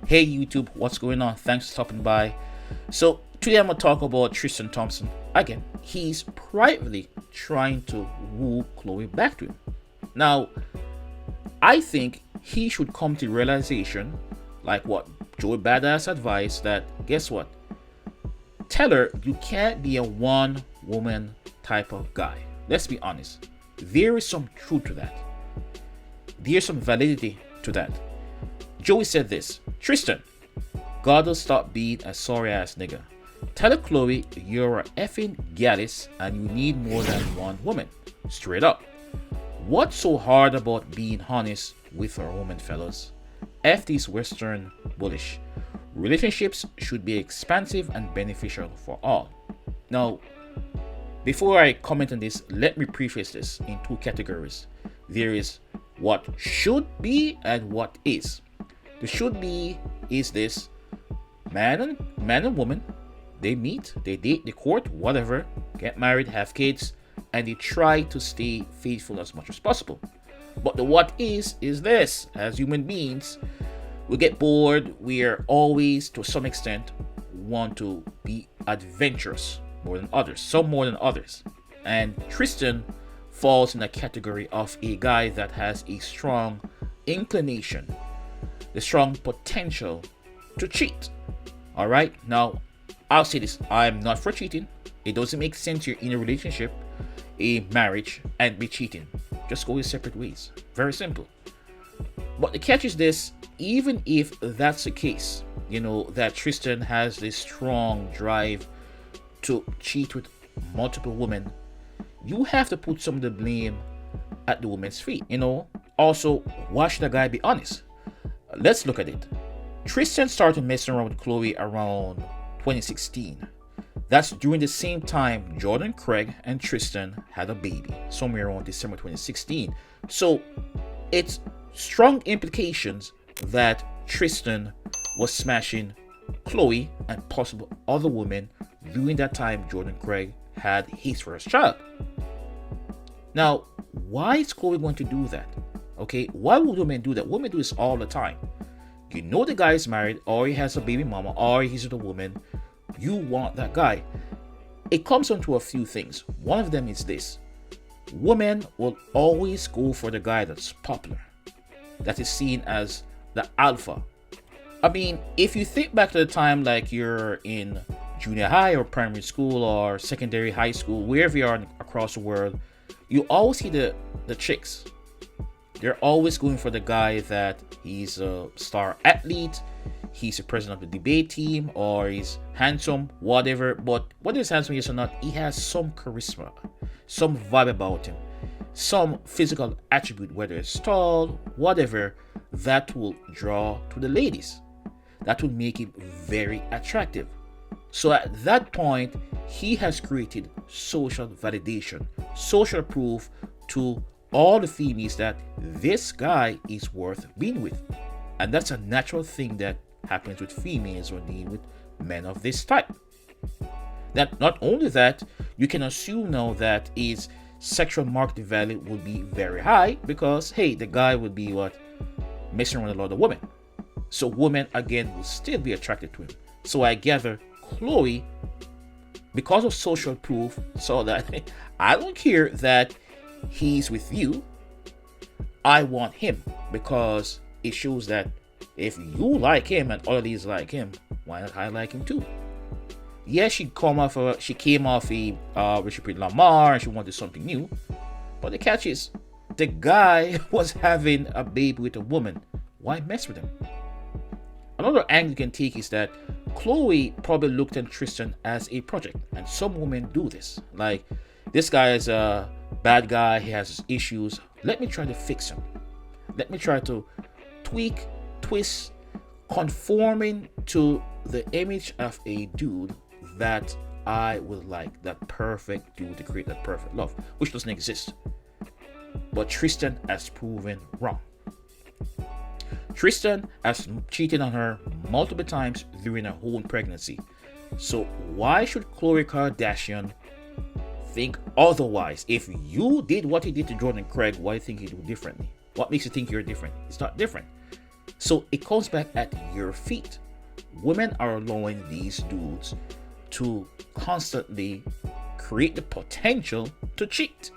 Hey YouTube, what's going on? Thanks for stopping by. So today I'm gonna talk about Tristan Thompson. Again, he's privately trying to woo Khloe back to him. Now, I think he should come to the realization, like what Joey Badass advised, that guess what? Tell her you can't be a one woman type of guy. Let's be honest. There is some truth to that. There's some validity to that. Joey said this: Tristan, gotta stop being a sorry ass nigga. Tell Khloe you're a effing Gyalist and you need more than one woman. Straight up. What's so hard about being honest with a woman, fellas? F this Western bullish. Relationships should be expansive and beneficial for all. Now, before I comment on this, let me preface this in two categories. There is what should be and what is. The should be is this: man and woman, they meet, they date, they court, whatever, get married, have kids, and they try to stay faithful as much as possible. But the what is this: as human beings, we get bored. We are always, to some extent, want to be adventurous more than others, some more than others. And Tristan falls in a category of a guy that has a strong inclination, the strong potential to cheat. All right, now I'll say this: I'm not for cheating. It doesn't make sense you're in a relationship, a marriage, and be cheating. Just go your separate ways. Very simple. But the catch is this: even if that's the case, that Tristan has this strong drive to cheat with multiple women, you have to put some of the blame at the woman's feet. Also, why should a guy be honest? Let's look at it. Tristan started messing around with Khloe around 2016. That's during the same time Jordan Craig and Tristan had a baby, somewhere around December 2016. So it's strong implications that Tristan was smashing Khloe and possible other women during that time Jordan Craig had his first child. Now, why is Khloe going to do that? Okay, why would women do that? Women do this all the time. The guy is married, or he has a baby mama, or he's with a woman. You want that guy. It comes down to a few things. One of them is this: women will always go for the guy that's popular, that is seen as the alpha. I mean, if you think back to the time like you're in junior high or primary school or secondary high school, wherever you are across the world, you always see the chicks. They're always going for the guy that he's a star athlete, he's the president of the debate team, or he's handsome, whatever. But whether he's handsome, yes or not, he has some charisma, some vibe about him, some physical attribute, whether it's tall, whatever, that will draw to the ladies. That will make him very attractive. So at that point, he has created social validation, social proof to all the females that this guy is worth being with. And that's a natural thing that happens with females when dealing with men of this type. That not only that, you can assume now that his sexual market value will be very high because, hey, the guy will be messing around a lot of women. So women again will still be attracted to him. So I gather Khloe, because of social proof, saw that I don't care that he's with you, I want him, because it shows that if you like him and all these like him, why not I like him too? Yes, she came off a Richard Lamar and she wanted something new, but the catch is the guy was having a baby with a woman. Why mess with him? Another angle you can take is that Khloe probably looked at Tristan as a project, and some women do this. Like, this guy is a bad guy, he has his issues. Let me try to fix him. Let me try to tweak, twist, conforming to the image of a dude that I would like, that perfect dude to create that perfect love, which doesn't exist. But Tristan has proven wrong. Tristan has cheated on her multiple times during her own pregnancy. So why should Khloe Kardashian think otherwise? If you did what he did to Jordan Craig, why do you think he do differently? What makes you think you're different? It's not different. So it comes back at your feet. Women are allowing these dudes to constantly create the potential to cheat.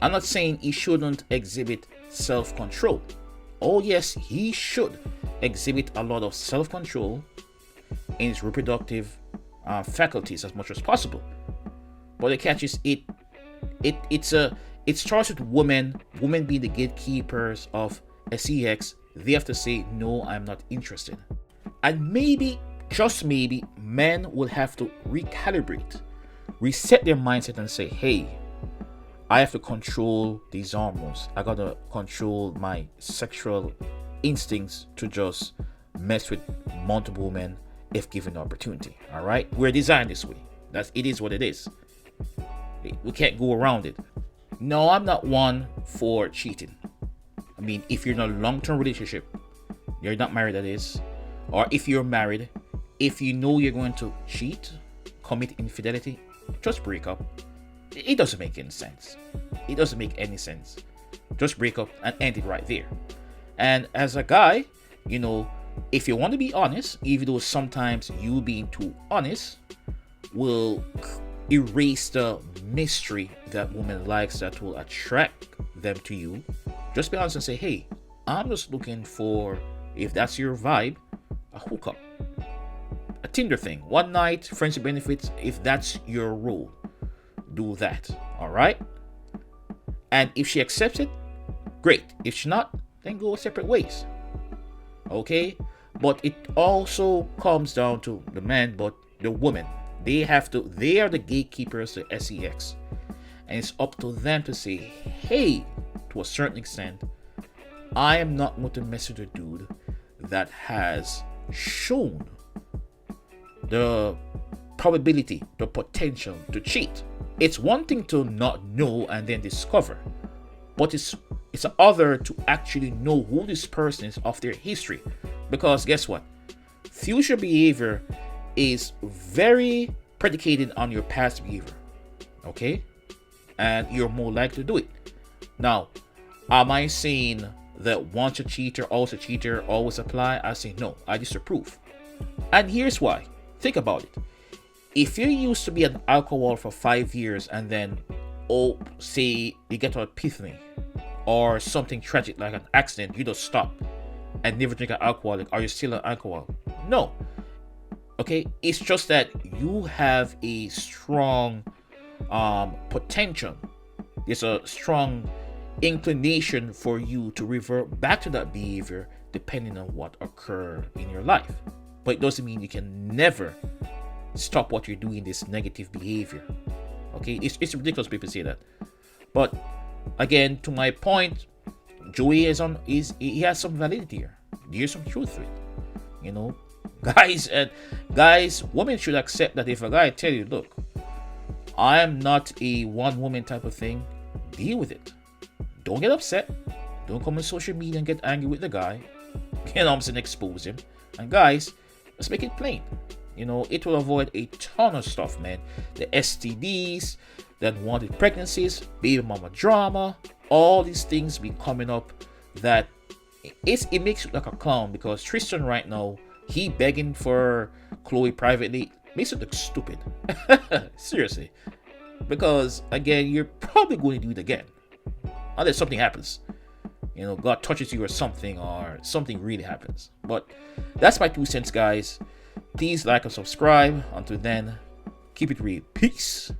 I'm not saying he shouldn't exhibit self-control. Oh yes, he should exhibit a lot of self-control in his reproductive faculties as much as possible. But the catch is it starts with women being the gatekeepers of sex. They have to say, no, I'm not interested. And maybe, just maybe, men will have to recalibrate, reset their mindset and say, hey, I have to control these hormones. I gotta control my sexual instincts to just mess with multiple women if given the opportunity. All right, we're designed this way. It is what it is. We can't go around it. No, I'm not one for cheating. I mean, if you're in a long-term relationship, you're not married, that is, or if you're married, if you know you're going to cheat, commit infidelity, just break up. It doesn't make any sense. It doesn't make any sense. Just break up and end it right there. And as a guy, if you want to be honest, even though sometimes you being too honest will erase the mystery that woman likes, that will attract them to you, just be honest and say, hey, I'm just looking for, if that's your vibe, a hookup, a Tinder thing, one night, friendship benefits. If that's your role, do that. All right. And if she accepts it, great. If she not, then go separate ways. Okay. But it also comes down to the man, but the woman. They are the gatekeepers to sex. And it's up to them to say, hey, to a certain extent, I am not going to mess with a dude that has shown the probability, the potential to cheat. It's one thing to not know and then discover, but it's other to actually know who this person is of their history. Because guess what? Future behavior is very predicated on your past behavior. Okay? And you're more likely to do it. Now, am I saying that once a cheater, always a cheater, always apply? I say no, I disapprove. And here's why. Think about it. If you used to be an alcohol for 5 years and then, say you get an epiphany or something tragic like an accident, you just stop and never drink an alcoholic, are you still an alcoholic? No. Okay, it's just that you have a strong potential. There's a strong inclination for you to revert back to that behavior depending on what occurred in your life. But it doesn't mean you can never stop what you're doing, this negative behavior. Okay, it's ridiculous people say that. But again, to my point, Joey he has some validity here. There's some truth to it. Guys, women should accept that if a guy tell you, look, I am not a one woman type of thing, deal with it. Don't get upset. Don't come on social media and get angry with the guy. Expose him. And guys, let's make it plain. It will avoid a ton of stuff, man. The STDs, the unwanted pregnancies, baby mama drama, all these things be coming up that it makes you look like a clown, because Tristan right now, he begging for Khloe privately, makes it look stupid. Seriously. Because again, you're probably going to do it again. Unless something happens. God touches you or something really happens. But that's my 2 cents, guys. Please like and subscribe. Until then, keep it real. Peace.